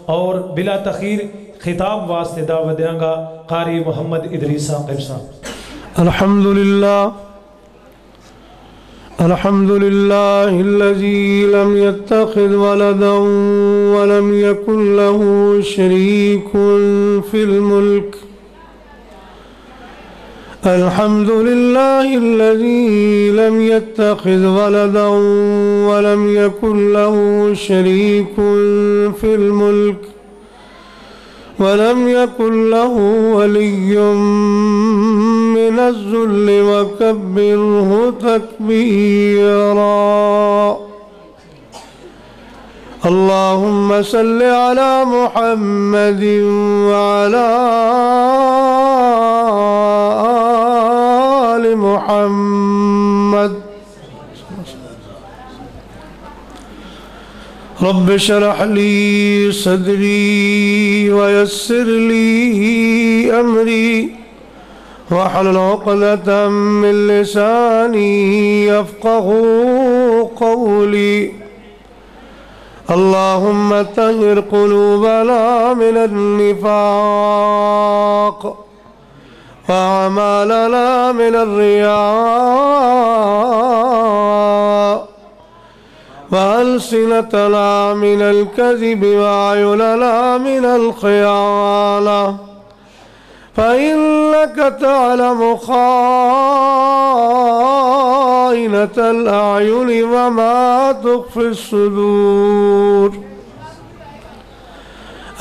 اور بلا تخیر خطاب واسطے دعوت دیاں گا قاری محمد ادریس ثاقب صاحب۔ الحمد لله الذي لم يتخذ ولدا ولم يكن له شريك في الملك. الحمد لله الذي لم يتخذ ولدا ولم يكن له شريك في الملك ولم يكن له ولي من الذل وكبره تكبيرا. اللهم صل على محمد وعلى آل محمد. رب اشرح لي صدري ويسر لي أمري واحلل عقدة من لساني يفقهوا قولي. اللهم طهر قلوبنا من النفاق وأعمالنا من الرياء وألسنتنا من الكذب وأعيننا من الخيانة فإنك تعلم خائنة الأعين وما تخفي الصدور.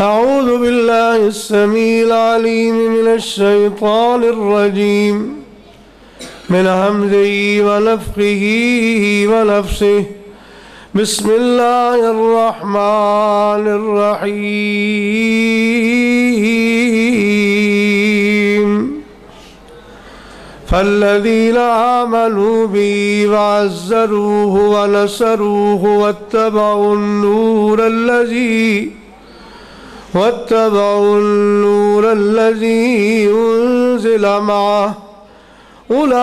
أعوذ بالله السميع العليم من الشيطان الرجيم من همزه ونفخه ونفسه. بسم الله الرحمن الرحيم. فالذين آمنوا به وعزروه ونصروه واتبعوا النور الذي أنزل معه أولئك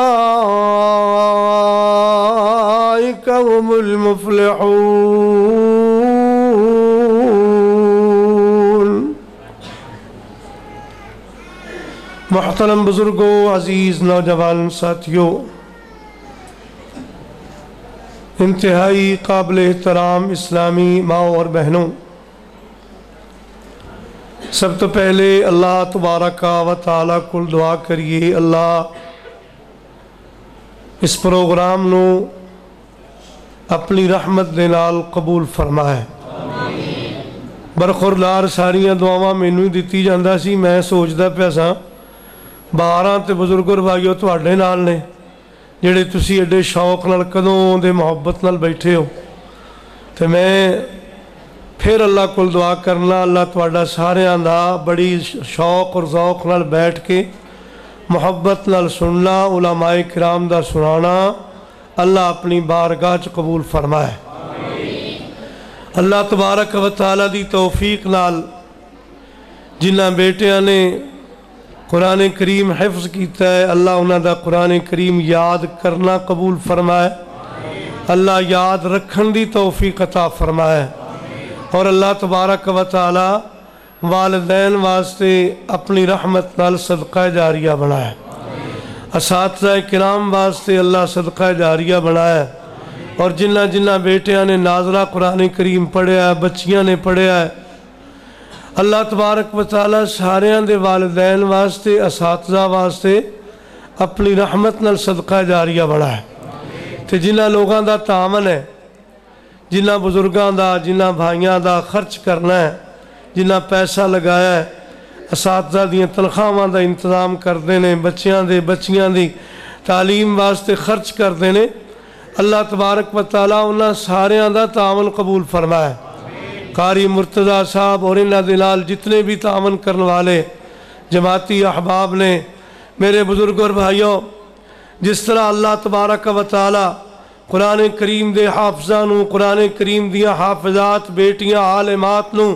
هم المفلحون. محترم بزرگوں، عزیز نوجوان ساتھیوں، انتہائی قابل احترام اسلامی ماؤں اور بہنوں، سب تو پہلے اللہ تبارک و تعالیٰ کو دعا کریے اللہ اس پروگرام نو اپنی رحمت دے نال قبول فرمائے. برخوردار ساریاں دعاواں مینوں ہی دتی جاندا سی. میں سوچدا پیا سا باراں تے بزرگ اور بھائیو تواڈے نال نے جڑے تسی ایڈے شوق نال کدوں دے محبت نال بیٹھے ہو. تے میں پھر اللہ کو دعا کرنا اللہ تواڈا ساریاں دا بڑی شوق اور ذوق نال بیٹھ کے محبت نال سننا، علماء کرام دا سنانا اللہ اپنی بارگاہ چ قبول فرمائے. اللہ تبارک و تعالیٰ دی توفیق نال جنہاں بیٹیاں نے قرآن کریم حفظ کیتا ہے اللہ انہاں دا قرآن کریم یاد کرنا قبول فرمائے. اللہ یاد رکھن دی توفیق عطا فرمائے. اور اللہ تبارک و تعالیٰ والدین واسطے اپنی رحمت نال صدقہ جاریہ بنائے. اساتذہ کرام واسطے اللہ صدقہ جاریہ بنائے. اور جنہ بیٹیاں نے ناظرہ قرآن کریم پڑھیا ہے، بچیاں نے پڑھیا ہے، اللہ تبارک و تعالیٰ ساریاں دے والدین واسطے اساتذہ واسطے اپنی رحمت نال صدقہ جاریہ بنائے. تے جنہ لوگاں دا تعاون ہے، جنہ بزرگاں دا، جنہ بھائیاں دا خرچ کرنا ہے، جنہ پیسہ لگایا ہے، اساتذہ دیاں تنخواہاں دا انتظام کردے نے، بچیاں دی تعلیم واسطے خرچ کردے نے، اللہ تبارک و تعالیٰ انہاں ساریاں دا تعاون قبول فرمائے. قاری مرتضیٰ صاحب اور انہاں دے نال جتنے بھی تعاون کرنے والے جماعتی احباب نے، میرے بزرگ اور بھائیوں، جس طرح اللہ تبارک و تعالیٰ قرآن کریم دے حافظانوں، قرآن کریم دیاں حافظات بیٹیاں عالمات نوں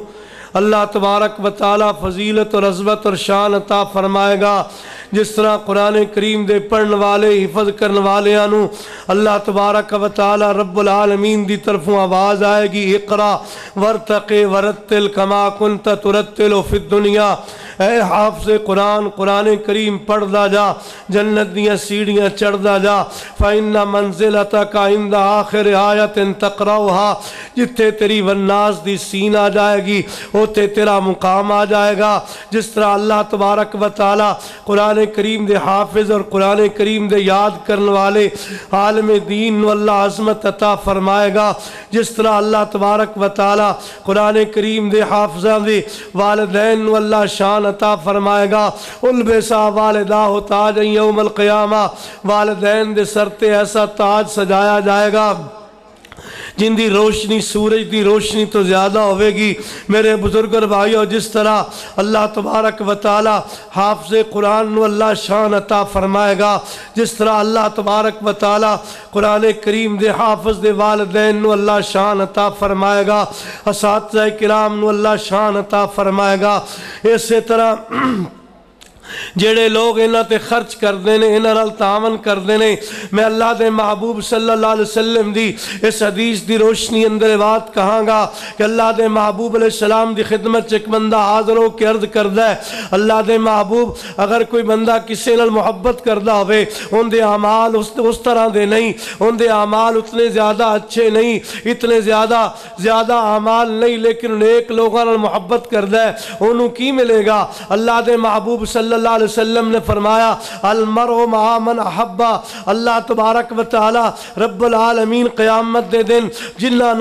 اللہ تبارک و تعالیٰ فضیلت اور عظمت اور شان عطا فرمائے گا، جس طرح قرآن کریم دے پڑھن والے حفظ کرن والے انو اللہ تبارک و تعالی رب العالمین دی طرفوں آواز آئے گی اقرا ورتقی ورتل کما کنت ترتل فی الدنیا، اے حافظ قرآن قرآن کریم پڑھدا جا، جنت دیاں سیڑھیاں چڑھدا جا، فَإِنَّ مَنزِلَتَكَ عِنْدَ آخِرِ آیَةٍ تَقْرَؤُهَا، جتھے تیری والناس دی سین آ جائے گی اوتے تیرا مقام آ جائے گا۔ جس طرح اللہ تبارک و تعالی قرآن کریم دے حافظ اور قرآن کریم دے یاد کرن والے عالم دین نو اللہ عظمت عطا فرمائے گا، جس طرح اللہ تبارک و تعالی قرآن کریم دے حافظاں دے والدین نو اللہ شان عطا فرمائے گا۔ البسا والداہ تاج یوم القیامہ، والدین دے سر تے ایسا تاج سجایا جائے گا جن دی روشنی سورج دی روشنی تو زیادہ ہوئے گی۔ میرے بزرگ اور بھائیو، جس طرح اللہ تبارک و تعالی حافظ قرآن نو اللہ شان عطا فرمائے گا، جس طرح اللہ تبارک و تعالی قرآن کریم دے حافظ دے والدین نو اللہ شان عطا فرمائے گا، اساتذہ کرام نو اللہ شان عطا فرمائے گا۔ اسی طرح جڑے لوگ انہاں تے خرچ کردے نے، انہاں نال تعاون کردے نے، میں اللہ دے محبوب صلی اللہ علیہ وسلم دی اس حدیث دی روشنی اندر بات کہاں گا کہ اللہ دے محبوب علیہ السلام دی خدمت ایک بندہ حاضر ہو کے عرض کردہ ہے، اللہ دے محبوب اگر کوئی بندہ کسی نال محبت کردہ ہوئے، ان دے اعمال اس طرح دے نہیں، ان دے اعمال اتنے زیادہ اچھے نہیں، اتنے زیادہ اعمال نہیں، لیکن نیک لوگوں نال محبت کردہ ہے، انہوں کی ملے گا؟ اللہ دے محبوب صلی اللہ علیہ وسلم نے فرمایا المرء مع من احبا، اللہ تبارک و تعالی رب العالمین قیامت دے دن جنہ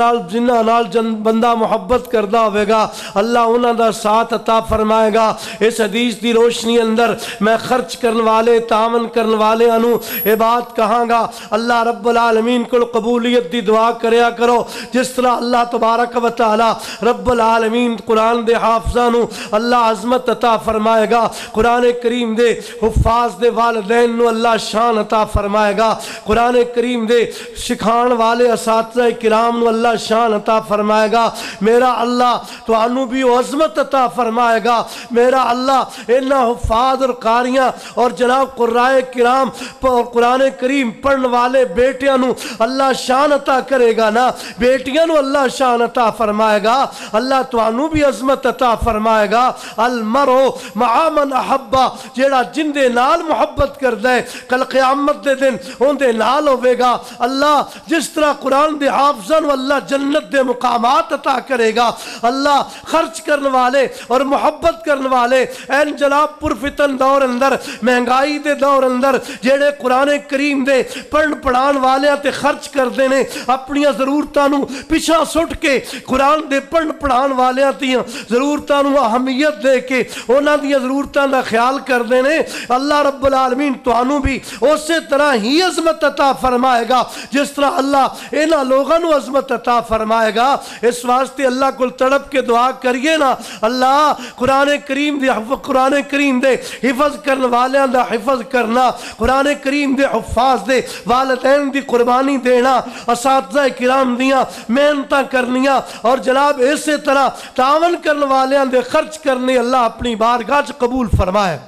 نال بندہ محبت کردہ ہوئے گا اللہ انہاں دا ساتھ عطا فرمائے گا۔ اس حدیث دی روشنی اندر میں خرچ کرن والے تعاون کرن والے انو اے بات کہاں گا، اللہ رب العالمین کو قبولیت دی دعا کریا کرو، جس طرح اللہ تبارک و تعالی رب العالمین قرآن دے حافظانو اللہ عظمت عطا فرمائے گا، قرآن کریم دے حفاظ دے والدین نو اللہ شان عطا فرمائے گا، قرآن کریم دے سکھان والے اساتذہ کرام نو اللہ شان عطا فرمائے گا، میرا اللہ تو انو بھی عظمت عطا فرمائے گا، میرا اللہ انہ حفاظ اور قاریاں اور جناب قرائے کرام اور قرآن کریم پڑھن والے بیٹیاں نو اللہ شان عطا کرے گا نا، بیٹیاں نو اللہ شان عطا فرمائے گا، اللہ تو انو بھی عظمت عطا فرمائے گا۔ المرء مع من احبا، جیڑا جن دے نال محبت کر دے کل قیامت دے دن ان دے نال ہوئے گا، اللہ جس طرح قرآن دے حافظان اللہ جنت دے مقامات عطا کرے گا، اللہ خرچ کرن والے اور محبت کرن والے این جناب پرفتن دور اندر مہنگائی دے دور اندر جیڑے قرآن کریم دے پڑھن پڑھان والے تے خرچ کر دینے اپنی ضرورتانو پیچھا سٹ کے قرآن دے پڑھن پڑھان والے تیاں ضرورتانو اہمیت دے کے انہاں دی ضرورتان دا خیال کر دینے، اللہ رب العالمین توانو بھی اسی طرح ہی عظمت عطا فرمائے گا جس طرح اللہ انہاں لوگاں نو عظمت عطا فرمائے گا۔ اس واسطے اللہ کو تڑپ کے دعا کریے نا، اللہ قرآن کریم دے حفظ کرن والیاں دا حفظ کرنا، قرآن کریم دے حفاظ دے والدین دی قربانی دینا، اساتذہ کرام دیاں محنتاں کرنیاں اور جناب اسی طرح تعاون کرن والیاں دے خرچ کرنے اللہ اپنی بارگاہ چ قبول فرمائے۔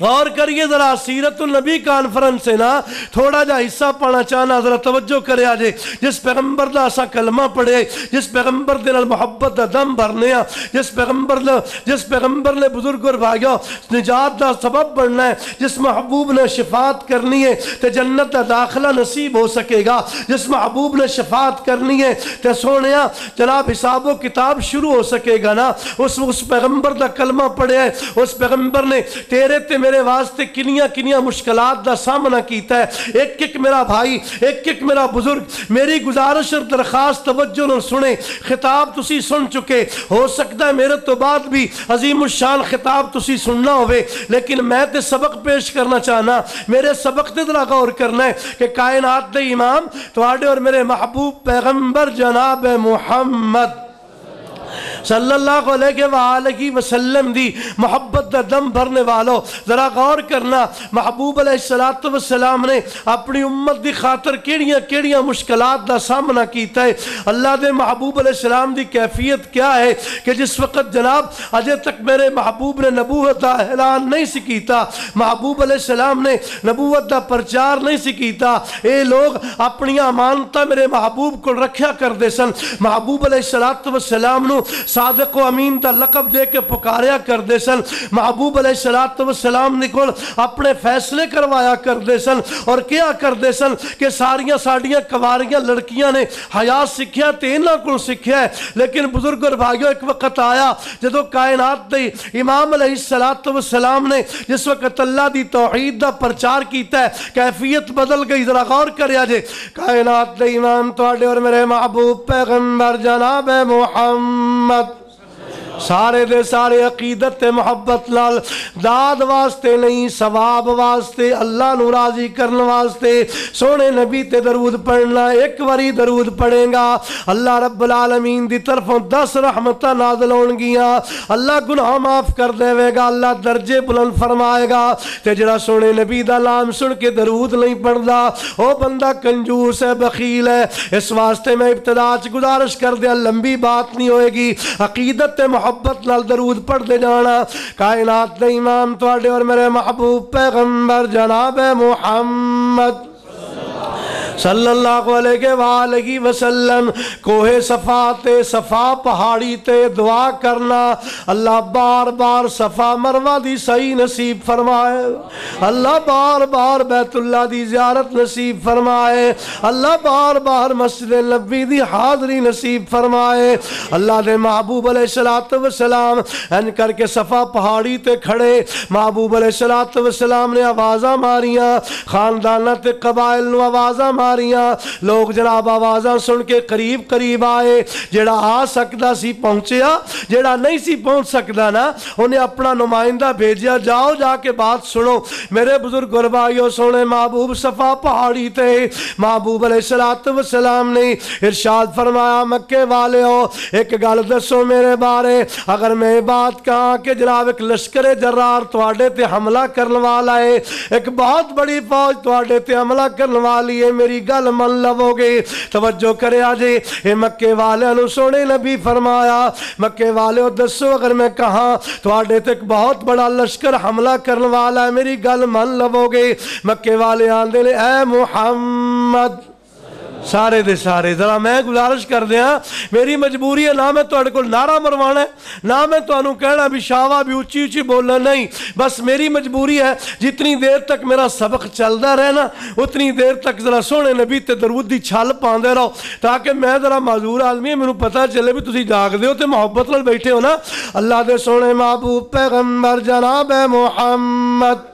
غور کریے ذرا سیرت النبی کانفرنس سے نا تھوڑا جا حصہ پڑھنا چاہنا، ذرا توجہ کرے آجے، جس پیغمبر دا اسا کلمہ پڑھے، جس پیغمبر دے نال محبت دا دم بھرنے ہیں، جس پیغمبر نے بزرگ اور بھائیوں نجات دا سبب بننا ہے، جس محبوب نے شفاعت کرنی ہے تے جنت دا داخلہ نصیب ہو سکے گا، جس محبوب نے شفاعت کرنی ہے تے سونیا جناب حساب و کتاب شروع ہو سکے گا نا، اس پیغمبر دا کلمہ پڑھے ہے، اس پیغمبر نے تیرے تے میرے واسطے کنیاں مشکلات دا سامنا کیتا ہے، ایک میرا بھائی، ایک میرا بزرگ، میری گزارش اور درخواست توجہ نہ سنے، خطاب تسی سن چکے، ہو سکتا ہے میرے تو بعد بھی عظیم الشان خطاب تسی سننا ہوئے، لیکن میں تے سبق پیش کرنا چاہنا، میرے سبق تے ذرا غور کرنا ہے کہ کائنات دے امام تواڈے اور میرے محبوب پیغمبر جناب محمد صلی اللہ علیہ وآلہ وسلم دی محبت دا دم بھرنے والو ذرا غور کرنا محبوب علیہ السلام نے اپنی امت دی خاطر کیڑیاں مشکلات دا سامنا کیتا ہے اللہ دے محبوب علیہ السلام دی کیفیت کیا ہے کہ جس وقت جناب اجے تک میرے محبوب نے نبوت دا اعلان نہیں سی کیتا محبوب علیہ السلام نے نبوت دا پرچار نہیں سی کیتا اے لوگ اپنی امانتاں میرے محبوب کو رکھیا کردے سن محبوب علیہ السلام نو صادق و امین دا لقب دے کے پکاریا کردے سن محبوب علیہ السلام نے کول اپنے فیصلے کروایا کردے سن اور کیا کردے سن کہ ساڑیاں کواریاں لڑکیاں نے حیا سکھیا تے انہاں کول سکھیا ہے لیکن بزرگ اور بھائیو ایک وقت آیا جدو کائنات دے امام علیہ السلام نے جس وقت اللہ دی توحید دا پرچار کیتا ہے کیفیت بدل گئی ذرا غور کریا جے کائنات دے امام تواڈے اور میرے محبوب پیغمبر جناب محمد سارے دے سارے عقیدت محبت لال داد واسطے نہیں ثواب واسطے اللہ نو راضی کرن واسطے سونے نبی تے درود پڑھنا ایک واری درود پڑھیں گا اللہ رب العالمین دی طرفوں 10 رحمتہ نازل ہون گیاں اللہ گناہ معاف کر دے گا اللہ درجے بلند فرمائے گا تے جڑا سونے نبی دا نام سن کے درود نہیں پڑھدا او بندہ کنجوس ہے بخیل ہے اس واسطے میں ابتدا چ گزارش کر دیا لمبی بات نہیں ہوئے گی عقیدت محبت نال درود پڑھ دے جانا کائنات دے امام تواڈے اور میرے محبوب پیغمبر جناب محمد صلی اللہ علیہ وآلہ وسلم کوہ صفا تے صفا پہاڑی تے دعا کرنا اللہ بار بار صفا مروہ دی صحیح نصیب فرمائے اللہ بار بار بیت اللہ دی زیارت نصیب فرمائے اللہ بار بار مسجد نبوی دی حاضری نصیب فرمائے اللہ دے محبوب علیہ السلام ان کر کے صفا پہاڑی تے کھڑے محبوب علیہ السلام نے آوازاں ماریاں خاندانہ تے قبائل نو آوازاں ماریاں لوگ جناب آوازاں سن کے قریب آئے جڑا آ سکتا سی پہنچیا جڑا نہیں سی پہنچ سکتا نا انہیں اپنا نمائندہ بھیجیا جاؤ جا کے بات سنو میرے بزرگ اور بھائیو سونے محبوب صفا پہاڑی تے محبوب علیہ السلام نے ارشاد فرمایا مکے والے ہو ایک گل دسو میرے بارے اگر میں بات کہاں کہ جناب ایک لشکر جرار تواڈے تے حملہ کرنے والا ہے ایک بہت بڑی فوج تواڈے تے حملہ کرنے والی ہے میری گل من لو گے توجہ کرے آجے اے مکے والے انو سونے نبی فرمایا مکے والے دسو اگر میں کہاں تواڈے تے ایک بہت بڑا لشکر حملہ کرنے والا ہے میری گل من لو گے مکے والے آندے نے اے محمد سارے دے سارے ذرا میں گزارش کر دیا میری مجبوری ہے نہ میں تواڈے کول نعرہ مروانا ہے نہ میں تانوں کہنا بھی شاوا بھی اونچی اونچی بولنا نہیں بس میری مجبوری ہے جتنی دیر تک میرا سبق چلدا رہنا اتنی دیر تک ذرا سونے نبی تے درود دی چھل پاندے رہو تاکہ میں ذرا معذور آدمی ہے مینوں پتہ چلے بھی تسی جاگدے ہو تے محبت نال بیٹھے ہو نا اللہ دے سونے محبوب پیغمبر جناب محمد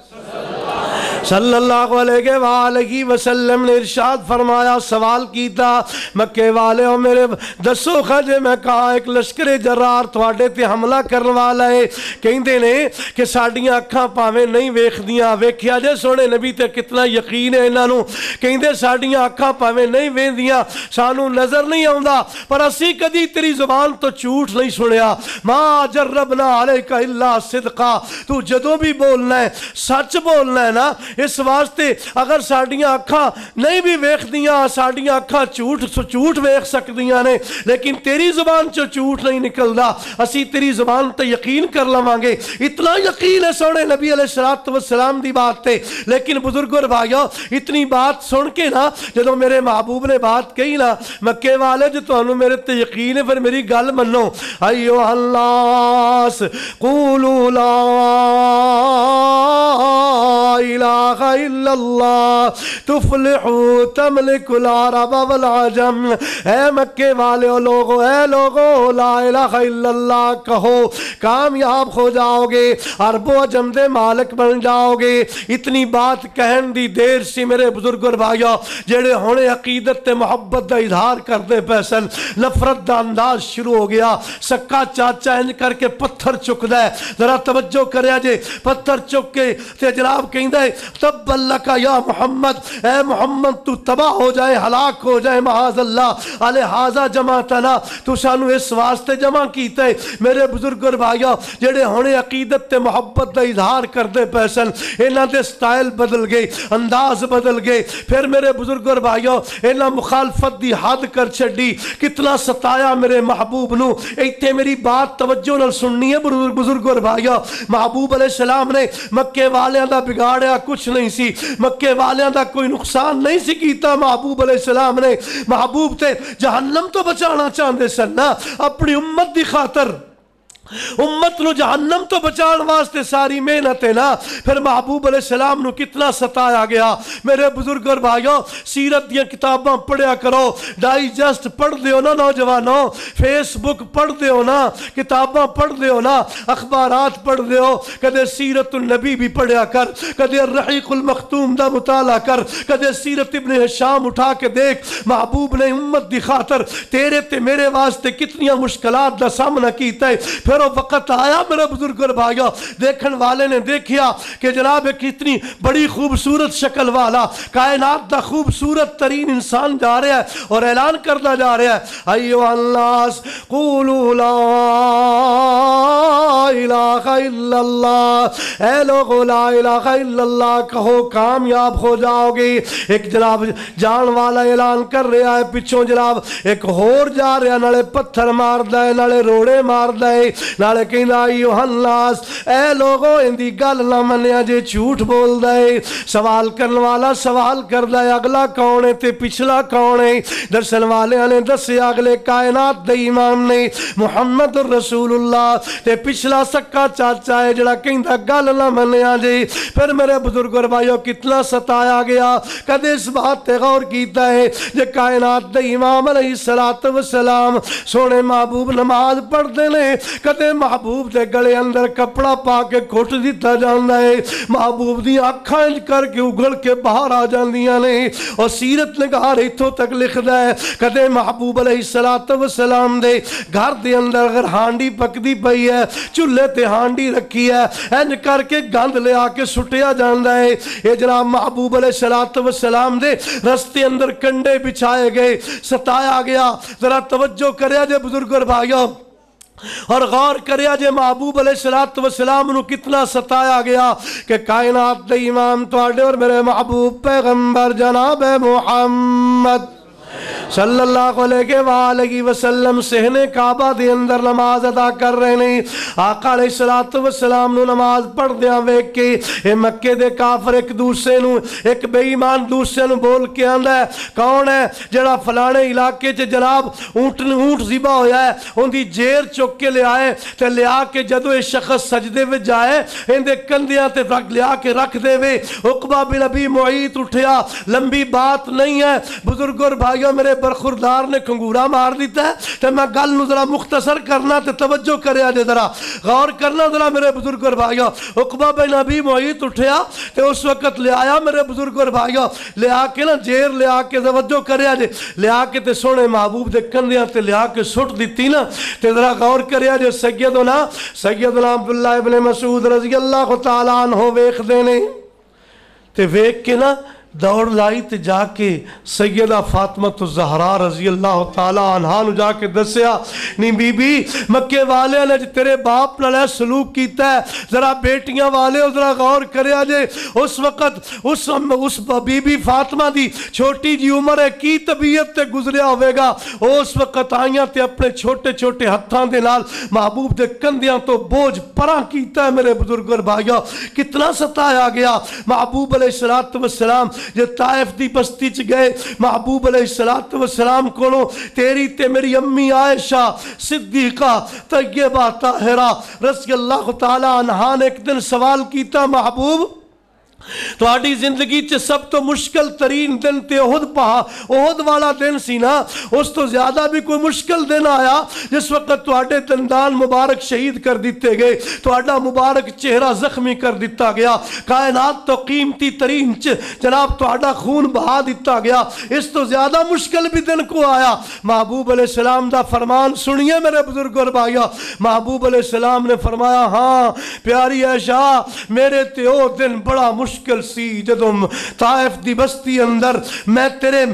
صلی اللہ علیہ وآلہ وسلم نے ارشاد فرمایا سوال کیتا مکے والے ہو میرے دسو خجے میں کہا ایک لشکر جرار تواڈے تے حملہ کرنے والا ہے کہندے نے کہ ساڈیاں اکھاں پاویں نہیں ویکھدیاں ویکھیا جے سونے نبی تے کتنا یقین ہے انہاں نوں کہندے ساڈیاں اکھاں پاویں نہیں ویندیاں سانوں نظر نہیں آوندا پر اسی کدی تیری زبان تو جھوٹ نہیں سنیا ما جربنا علیک الا صدقا تو جدوں بھی بولنا ہے سچ بولنا ہے نا اس واسطے اگر ساڑیاں اکھاں نہیں بھی ویکھ دیاں ساڑیاں اکھاں جھوٹ ویکھ سکدیاں نے لیکن تیری زبان چو جھوٹ نہیں نکلدا اسی تیری زبان تے یقین کر لواں گے اتنا یقین ہے سونے نبی علیہ السلام دی بات تے لیکن بزرگوں اور بھائیو اتنی بات سن کے نا جدوں میرے محبوب نے بات کہی نا مکے والے جو تانوں میرے تے یقین ہے پھر میری گل منو ایو الناس قولوا لا الہ الا اللہ تفلحوا تملک العرب والعجم اے مکے والے لوگو اے لوگو لا الہ الا اللہ کہو کامیاب ہو جاؤ گے عرب و عجم دے مالک بن جاؤ گے اتنی بات کہن دی دیر سی میرے بزرگ اور بھائیو جڑے ہونے عقیدت تے محبت دا اظہار کردے پیسن نفرت دا انداز شروع ہو گیا سکا چاچا ان کر کے پتھر چک دے ذرا توجہ کریا جے پتھر چک کے تے جناب کے کہندا ہے تبا لکا یا محمد، اے محمد تو تباہ ہو جائے، ہلاک ہو جائے، معاذ اللہ الہذا جماعتنا، تو سانو اس واسطے جمع کیتا ہے۔ میرے بزرگ اور بھائیو جڑے ہونے عقیدت تے محبت دا اظہار کردے پیسن، انہاں دے سٹائل بدل گئے، انداز بدل گئے، پھر میرے بزرگ اور بھائیو انہاں مخالفت دی حد کر چھڈی، کتنا ستایا میرے محبوب نو۔ ایتھے میری بات توجہ نال سننی ہے بزرگ اور بھائیو، محبوب علیہ السلام نے مکے والیاں دا بگاڑیا کچھ نہیں سی، مکے والیاں دا کوئی نقصان نہیں سی کیتا۔ محبوب علیہ السلام نے محبوب تے جہنم تو بچانا چاہندے سن نا، اپنی امت دی خاطر، امت نو جہنم تو بچان واسطے ساری محنت ہے نا۔ پھر محبوب علیہ السلام نو کتنا ستایا گیا۔ میرے بزرگ اور بھائیوں سیرت دیاں کتاباں پڑھیا کرو، ڈائجسٹ پڑھ دیو نا نوجوانوں، فیس بک پڑھ دیو نا، کتاباں پڑھ دیو نا، اخبارات پڑھ دیو، کدے سیرت النبی بھی پڑھیا کر، کدے الرحیق المختوم دا مطالعہ کر، کدے سیرت ابن ہشام اٹھا کے دیکھ۔ محبوب نے امت دی خاطر تیرے تے میرے واسطے کتنی مشکلات دا سامنا کیتا ہے۔ پھر وہ وقت آیا میرے بزرگ اور بھائیو، دیکھن والے نے دیکھیا کہ جناب ایک اتنی بڑی خوبصورت شکل والا کائنات دا خوبصورت ترین انسان جا رہا ہے اور اعلان کرتا جا رہا ہے ایوہ الناس قولوا لا الہ الا اللہ، اے لوگو لا الہ الا اللہ کہو کامیاب ہو جاؤ گی۔ ایک جناب جان والا اعلان کر رہا ہے، پچھوں جناب ایک ہور جا رہا، نالے پتھر مار دے، نالے روڑے مار دے، نالے کہنا ایوہ الناس، اے لوگوں اندی گل نہ منیا جے جھوٹ بول دے۔ سوال کرن والا سوال کر دے اگلا کون ہے تے پچھلا کون ہے؟ درسن والے نے دسے اگلے کائنات دے امام نے محمد رسول اللہ، تے پچھلا سکا چاچا ہے جڑا کہندا گل نہ منیا جے۔ پھر میرے بزرگ اور بھائیو کتنا ستایا گیا، کدے اس بات تے غور کیتا ہے جے کائنات دے امام علیہ السلام سونے محبوب نماز پڑھ دے نے، کدے محبوب دے گلے اندر کپڑا پا کے کھٹ دیتا جاندا ہے، محبوب دی آنکھاں کر کے اگل کے باہر آ جاندیاں نے، اور سیرت نگار اتھوں تک لکھدا ہے کدے محبوب علیہ السلام دے گھر دے اندر اگر ہانڈی پکدی پئی ہے، چولہے تے ہانڈی رکھی ہے، انج کر کے گند لے آ کے سٹیا جاندا ہے۔ اے جناب محبوب علیہ السلام دے رستے اندر کنڈے بچھائے گئے، ستایا گیا۔ ذرا توجہ کریا جے بزرگ اور بھائیو اور غور کریا جے محبوب علیہ السلام نو کتنا ستایا گیا کہ کائنات دے امام تواڈے اور میرے محبوب پیغمبر جناب محمد صلی اللہ علیہ وآلہ وسلم صحن کعبہ دے اندر نماز ادا کر رہے ہیں۔ آقا علیہ السلام نو نماز پڑھ دیاں ویکھ کے اے مکے دے کافر ایک دوسرے نو، ایک بے ایمان دوسرے نو بول کے آندا ہے کون ہے جڑا فلانے علاقے چ جناب اونٹ ذبح ہویا ہے ان دی جیر چک کے لے آئے تے لے آ کے جدو اے شخص سجدے وچ جائے ان دے کندھیاں تے لے آ کے رکھ دے وے۔ عقبہ بن ابی معیط اٹھیا، لمبی بات نہیں ہے بزرگ اور بھائیو، میرے برخوردار نے کنگورا مار دیتا ہے تو میں گل نو ذرا مختصر کرنا تے توجہ کریا جے، ذرا غور کرنا ذرا میرے بزرگ اور بھائیو۔ عقبہ بن ابی معیط اٹھیا تے اس وقت لے آیا میرے بزرگ اور بھائیو، لے آ کے نا جیر لے آ کے توجہ کریا جے، لے آ کے تے سونے محبوب دے کندھیاں تے لے آ کے سٹ دیتی نا، تے ذرا غور کریا جے سیدنا عبداللہ ابن مسعود رضی اللہ تعالیٰ عنہ ویکھ دے نے تے ویکھ کے نا دوڑ لائی تے جا کے سیدہ فاطمہ الزہرا رضی اللہ تعالیٰ عنہ نو جا کے دسیا نہیں بی بی مکے والے نے تیرے باپ نال سلوک کیتا ہے، ذرا بیٹیاں والے ذرا غور کریا جے۔ اس وقت اس بی بی فاطمہ دی چھوٹی جی عمر ہے، کی طبیعت تے گزریا ہوئے گا، اس وقت آئیاں تے اپنے چھوٹے چھوٹے ہتھاں دے نال محبوب دے کندھیاں تو بوجھ پراں کیتا ہے۔ میرے بزرگ اور بھائیو کتنا ستایا گیا محبوب علیہ السلام جے طائف دی بستی چ گئے، محبوب علیہ السلام کولوں تیری تے میری امی عائشہ صدیقہ طیبہ طاہرہ رضی اللہ تعالی عنہا نے ایک دن سوال کیتا محبوب تواڈی زندگی چ سب تو مشکل ترین دن تے احد والا دن سی نا، اس تو زیادہ بھی کوئی مشکل دن آیا جس وقت تواڈے دندان مبارک شہید کر دیتے گئے، تواڈا مبارک چہرہ زخمی کر دیتا گیا، کائنات تو قیمتی ترین جناب تواڈا خون بہا دیتا گیا، اس تو زیادہ مشکل بھی دن کو آیا؟ محبوب علیہ السلام دا فرمان سنیے میرے بزرگ اور بھائیو۔ محبوب علیہ السلام نے فرمایا ہاں پیاری عائشہ میرے تے او دن بڑا مشکل مشکل سی جدوں طائف دی بستی اندر میں تیرے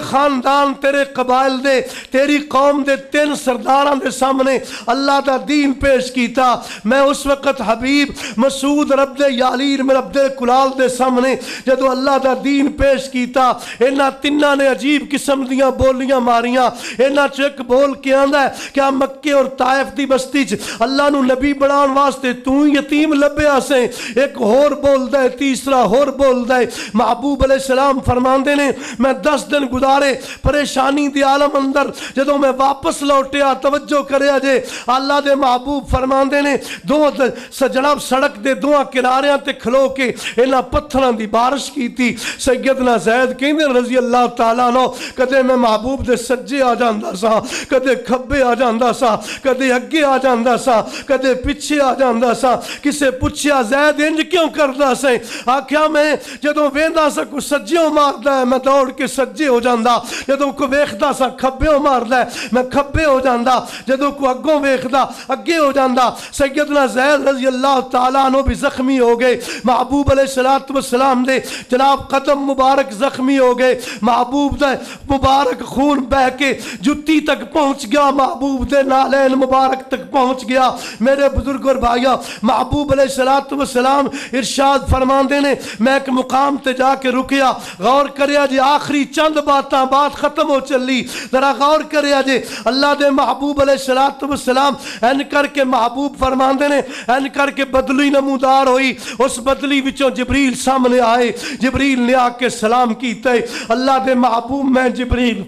خاندان تیرے قبائل دے تیری قوم دے 3 سرداراں دے سامنے اللہ دا دین پیش کیتا. میں اس وقت حبیب مسعود ربد یالیر میں ربد کلال دے سامنے جدو اللہ دا دین پیش کیتا انہاں تنہاں نے عجیب قسم دیاں بولیاں ماریاں. انہاں چک بول کے آندا ہے کیا مکے اور طائف دی بستی چ اللہ نو نبی بنان واسطے تو یتیم لبیا سے. ایک ہور بولدا ہے تیسرا ہور بولدا ہے. محبوب علیہ السلام فرماندے نے میں 10 دن گزارے پریشانی دی عالم اندر جدوں میں واپس لوٹیا توجہ کریا جے اللہ دے محبوب فرماندے نے جناب سڑک دے دوہاں کناریاں تے کھلو کے انہاں پتھراں دی بارش کیتی. سیدنا زید کہندے رضی اللہ تعالیٰ عنہ کدے میں محبوب دے سجے آ جاندا سا کدے کھبے آ جاندا سا کدے اگے آ جاندا سا کدے پیچھے آ جاندا سا. کسے پوچھیا زید انج کیوں کردا سے؟ آکھیا میں جدوں ویندا سا کو سجیوں ماردا ہے میں دوڑ کے سجے ہو جاندا. جدوں کو ویکھدا سا کھبیوں ماردا ہے میں کھبے ہو جاندا. جدوں کو اگوں ویکھدا اگے ہو جاندا. سیدنا زید رضی اللہ تعالیٰ عنہ بھی زخمی ہو گئے. محبوب علیہ السلام دے جناب قدم مبارک زخمی ہو گئے. محبوب دے مبارک خون بہ کے جتی تک پہنچ گیا. محبوب دے نالین مبارک تک پہنچ گیا. میرے بزرگ اور بھائیو محبوب علیہ السلام ارشاد فرماندے نے میں ایک مقام تے جا کے رکیا. غور کریا جی آخری چند بات ختم ہو چلی. ذرا غور کریا جی اللہ دے محبوب علیہ السلام این کر کے محبوب فرماندے نے این کر کے بدلی نمودار ہوئی. اس بدلی وچوں جبریل سامنے آئے. جبریل نے آ کے سلام کیتے. اللہ دے محبوب میں جبریل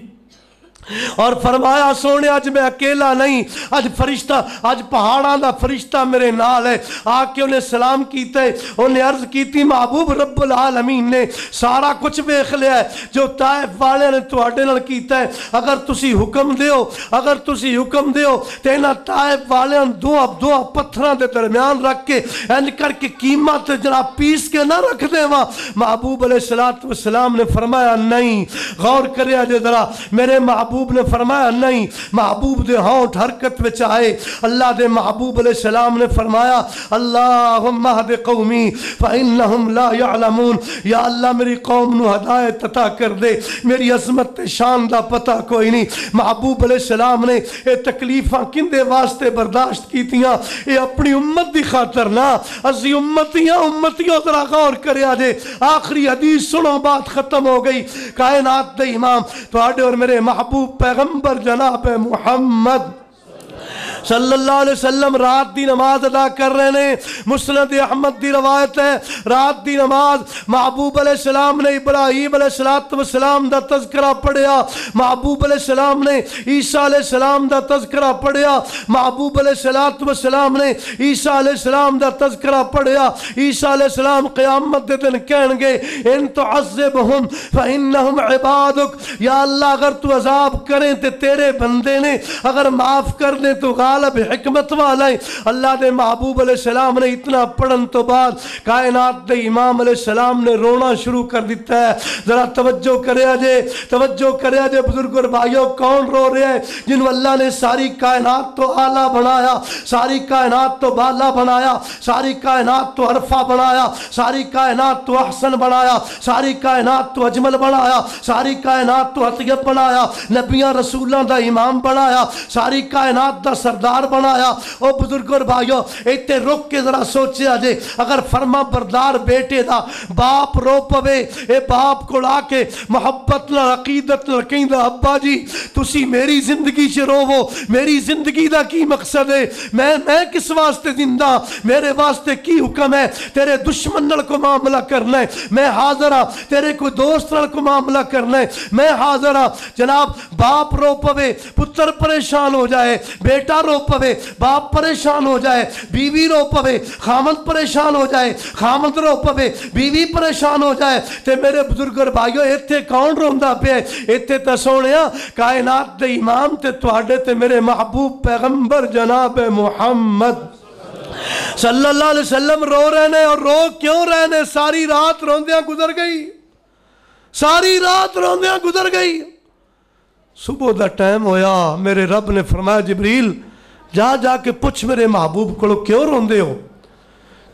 اور فرمایا سونے اج میں اکیلا نہیں اج فرشتہ اج پہاڑاں دا فرشتہ میرے نال ہے. آ کے انہیں سلام کیتے. انہیں عرض کیتی محبوب رب العالمین نے سارا کچھ ویکھ لیا ہے جو طائف والے نے تواڈے نال کیتا ہے. اگر تسی حکم دیو تے انہاں طائف والیاں دو پتھراں دے درمیان رکھ کے این کر کے قیمت جناب پیس کے نہ رکھ دیواں. محبوب علیہ السلام نے فرمایا نہیں. غور کریا جے ذرا میرے محبوب نے فرمایا نہیں. محبوب دے ہونٹ حرکت وچ آئے. اللہ دے محبوب علیہ السلام نے فرمایا اللہم اہد قومی فإنہم لا یعلمون. یا اللہ میری قوم نو ہدایت عطا کر دے. میری عظمت شان دا پتہ کوئی نہیں. محبوب علیہ السلام نے اے تکلیفاں کندے واسطے برداشت کیتیاں؟ اے اپنی امت دی خاطر نہ. اسی امتیوں ذرا غور کریا جے. آخری حدیث سنو بات ختم ہو گئی. کائنات دے امام تواڈے اور میرے محبوب پیغمبر جناب محمد صلی اللہ علیہ وسلم رات دی نماز ادا کر رہے ہیں. مسند احمد دی روایت ہے رات دی نماز محبوب علیہ السلام نے ابراہیم علیہ السلام دا تذکرہ پڑھیا. محبوب علیہ السلام نے عیسیٰ علیہ السلام دا تذکرہ پڑھیا. محبوب علیہ السلام نے عیسیٰ علیہ السلام دا تذکرہ پڑھیا. عیسیٰ علیہ السلام قیامت دے دن کہن گے ان تعذبہم فإنہم عبادک. یا اللہ اگر تو عذاب کریں تے تیرے بندے نے, اگر معاف کر دیں تو غالب حکمت والا ہے. اللہ دے محبوب علیہ السلام نے اتنا پڑھن تو بعد کائنات دے امام علیہ السلام نے رونا شروع کر دیتا ہے. ذرا توجہ کریا جے بزرگ اور بھائیوں, کون رو رہے ہیں؟ جنہوں اللہ نے ساری کائنات تو اعلیٰ بنایا, ساری کائنات تو بالا بنایا, ساری کائنات تو عرفہ بنایا, ساری کائنات تو احسن بنایا, ساری کائنات تو اجمل بنایا, ساری کائنات تو اطیب بنایا, نبیاں رسولاں دا امام بنایا, ساری کائنات دا سردار بنایا. او بزرگ اور بھائیو ایتے رک کے ذرا سوچیا جے, اگر فرما بردار بیٹے دا باپ رو پوے, اے باپ کو لا کے محبت نال عقیدت نال کہندا ابا جی تسی میری زندگی چ روو, میری زندگی دا کی مقصد ہے؟ میں کس واسطے زندہ, میرے واسطے کی حکم ہے؟ تیرے دشمن نال کو معاملہ کرنا ہے, میں حاضر ہاں. تیرے کوئی دوست نال کو معاملہ کرنا ہے, میں حاضر ہاں. جناب باپ رو پوے, پتر پریشان ہو جائے, بیٹا رو پوے, باپ پریشان ہو جائے, بیوی رو پوے, خامد پریشان ہو جائے, خامد رو پوے, بیوی پریشان ہو جائے, تے میرے بزرگ اور بھائیو ایتھے کون روندا پیا؟ ایتھے تے سونیا کائنات دے امام تے تواڈے تے میرے محبوب پیغمبر جناب محمد صلی اللہ علیہ وسلم رو رہے نے. اور رو کیوں رہے نے؟ ساری رات روندیاں گزر گئی, ساری رات روندیاں گزر گئی. صبح دا ٹائم ہویا, میرے رب نے فرمایا جبریل جا کے پوچھ میرے محبوب کو کیوں روندے ہو.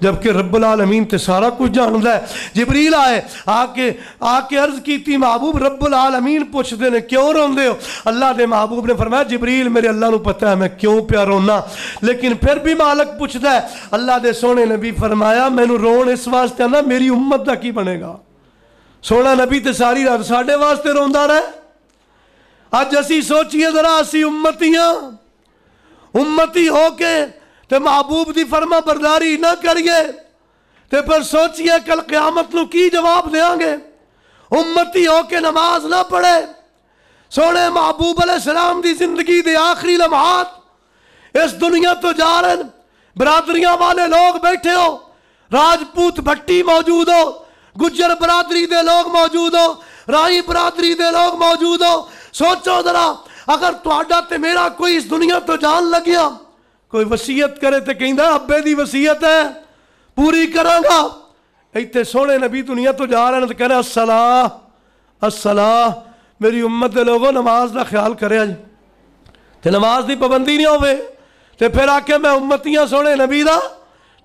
جبکہ رب العالمین تے سارا کچھ جاندا ہے۔ جبریل آئے آ کے عرض کیتی محبوب رب العالمین پوچھتے نے کیوں روندے ہو؟ اللہ دے محبوب نے فرمایا جبریل میرے اللہ نو پتہ ہے میں کیوں پیا رونا، لیکن پھر بھی مالک پوچھتا ہے۔ اللہ دے سونے نبی فرمایا مینوں رون اس واسطے نا میری امت دا کی بنے گا۔ سونا نبی تے ساری رات ساڈے واسطے روندا رہے۔ اج اسی سوچیے ذرا اسی امتی ہو کے تے محبوب دی فرما برداری نہ کریے تے پھر سوچیے کل قیامت نو کی جواب دیاں گے۔ امتی ہو کے نماز نہ پڑھے، سونے محبوب علیہ السلام دی زندگی دے آخری لمحات اس دنیا تو جا رہے ہیں، برادریاں والے لوگ بیٹھے ہو، راجپوت بھٹی موجود ہو، گجر برادری دے لوگ موجود ہو، رائی برادری دے لوگ موجود ہو۔ سوچو ذرا اگر تہاڈا تے میرا کوئی اس دنیا تو جان لگیا، کوئی وصیت کرے تے کہندا ابے دی وصیت ہے پوری کراں گا، ایتھے سونے نبی دنیا تو جا رہے ہیں تو کہنا الصلاۃ میری امت دے لوگوں نماز دا خیال کرے جی، تے نماز دی پابندی نہیں ہوئے تے پھر آکے میں امتیاں سونے نبی دا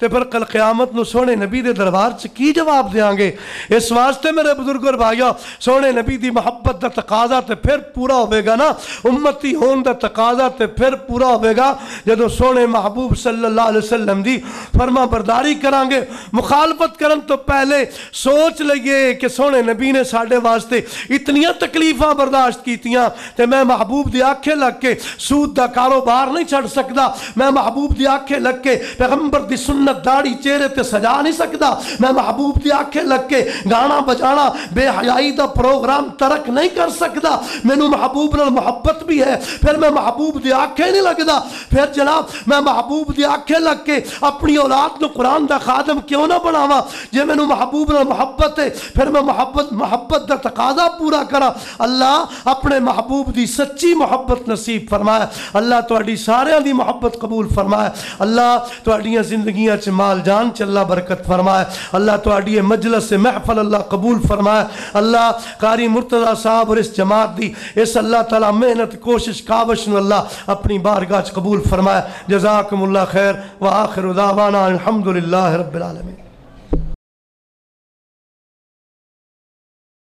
تے پھر کل قیامت نو سونے نبی دے دربار چ کی جواب دیاں گے؟ اس واسطے میرے بزرگ اور بھائیو سونے نبی دی محبت دا تقاضا تے پھر پورا ہوئے گا نا، امتی ہون دا تقاضا تے پھر پورا ہوئے گا جدو سونے محبوب صلی اللہ علیہ وسلم دی فرما برداری کران گے۔ مخالفت کرن تو پہلے سوچ لئیے کہ سونے نبی نے ساڑھے واسطے اتنیاں تکلیفاں برداشت کیتیاں تے میں محبوب دی آنکھیں لگ کے سود دا کاروبار نہیں چھڑ سکدا، میں محبوب دی آنکھیں لگ کے پیغمبر دی سنت داڑھی چہرے تے سجا نہیں سکتا، میں محبوب دی آنکھیں لگ کے گانا بجانا بے حیائی دا پروگرام ترک نہیں کر سکتا، مینوں محبوب نال محبت بھی ہے، پھر میں محبوب دی آنکھیں نہیں لگدا، پھر جناب میں محبوب دی آنکھیں لگ کے اپنی اولاد نو قرآن دا خادم کیوں نہ بناواں؟ جے مینوں محبوب نال محبت ہے پھر میں محبت دا تقاضا پورا کرا۔ اللہ اپنے محبوب دی سچی محبت نصیب فرمایا، اللہ تہاڈی ساریاں دی محبت قبول فرمایا، اللہ تہاڈیاں زندگیاں مال جان چ اللہ برکت فرمائے، اللہ تہاڈی مجلس محفل اللہ قبول فرمائے، اللہ قاری مرتضی صاحب اور اس جماعت دی اس اللہ تعالی محنت کوشش کاوش نو اللہ اپنی بارگاہ قبول فرمائے۔ جزاکم اللہ خیر وآخر دعوانا الحمدللہ رب العالمین۔